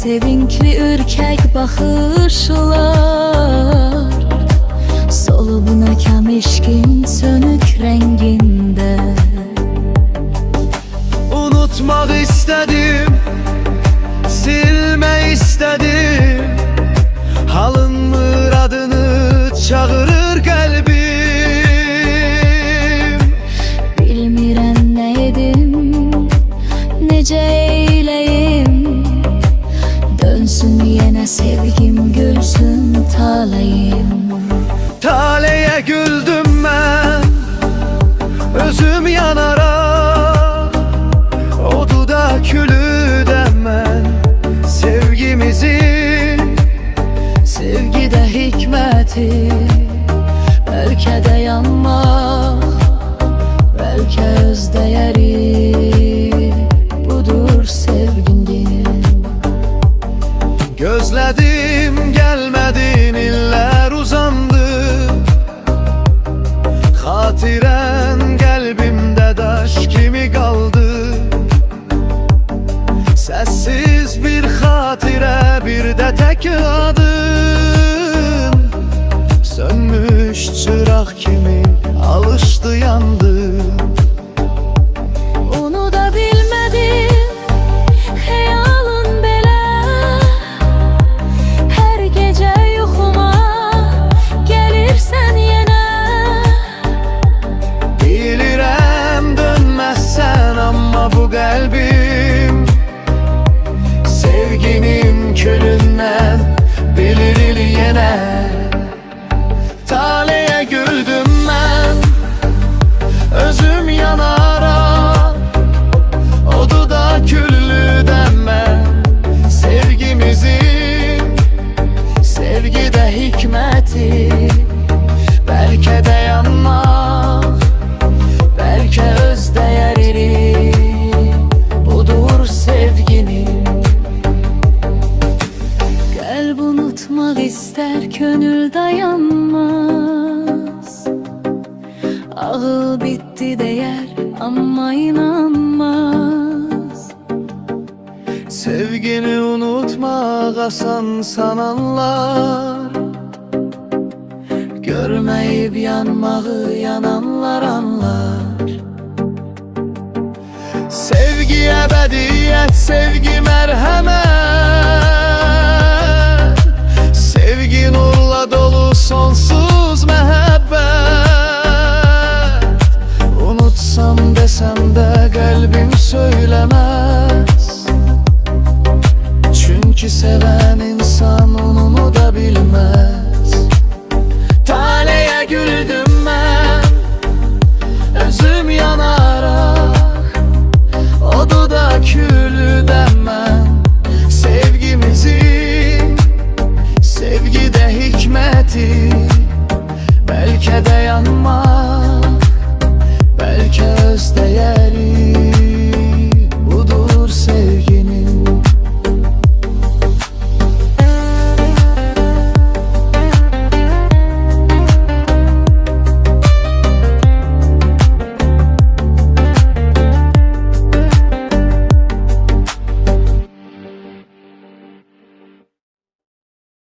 sevinkli ürkək baxışlar, solub nakam eşqin sönük rəngində. Unutmaq istədim, silmək istədim, halın müradını çağırır qəlbim. Bilmirəm nə edim, necə eyləyim, dönsün yenə sevgim, gülsün taleyim. Taleyə güldüm mən, özüm yanaraq, odu da külü də mən. Sevgimizin, sevgidə hikməti, bəlkə də yanmaq, bəlkə öz dəyəri budur sevginin. Gözlədim, gəlmədin, illər uzandı, xatirən qəlbimdə daş kimi qaldı. Səssiz bir xatirə, bir də tək adın, sönmüş çıraq kimi alışdı, yandı. Unuda bilmədim, xəyalın belə, hər gecə yuxuma gəlirsən yenə. Bilirəm dönməzsən, amma bu qəlbim sevginin külündən bilir yenə. Taleyə güldüm mən, özüm yanaraq, odu da küllüdən mən. Sevgimizin, sevgidə hikməti, bəlkə də yanmaq, bəlkə öz dəyəri budur sevginin. Qəlb unutmaq istər, könül dayanmaz, ağıl bitdi deyər, amma inanmaz. Sevgini unutmaq asan sananlar, görməyib yanmağı yananlar anlar. Sevgi əbədiyyət, sevgi mərhəmət, sevgi nurla dolu sonsuz məhəbbət. Unutsam desəm də qəlbim söyləməz, çünki sevən insan onu unuda bilməz. Taleyə güldüm mən, özüm yanaraq, odu da külüdən mən. Sevgimizin, sevgidə hikməti, bəlkə də yanmaq,